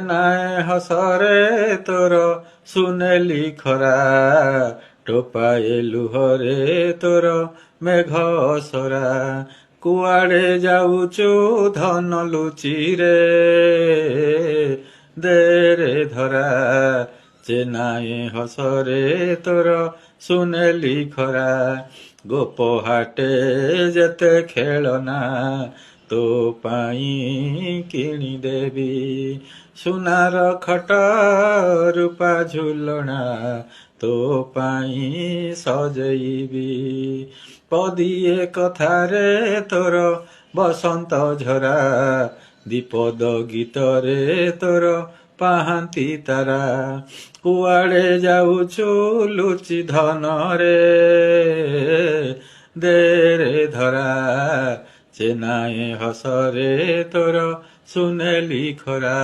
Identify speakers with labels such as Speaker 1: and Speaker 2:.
Speaker 1: চেনায় হসরে তোর সুনেলি খরা ଟୋପାଏ ଲୁହରେ ତୋର ମେଘ ସରା କୁଆଡ଼େ ଯାଉଛୁ ଧନ ଲୁଚିରେ ଦେରେ ଧରା চেনাଏ ହସରେ ତୋର ସୁନେଲି ଖରା ଗୋପ ହାଟେ ଯେତେ ଖେଳନା ତୋ ପାଇଁ କିଣିଦେବି ସୁନାର ଖଟ ରୂପା ଝୁଲଣା ତୋ ପାଇଁ ସଜେଇବି ପଦିଏ କଥାରେ ତୋର ବସନ୍ତ ଝରା ଦ୍ୱିପଦ ଗୀତରେ ତୋର ପାହାନ୍ତି ତାରା କୁଆଡ଼େ ଯାଉଛୁ ଲୁଚି ଧନରେ ଦେରେ ଧରା চেনাଏ ହସରେ ତୋର ସୁନେଲି ଖରା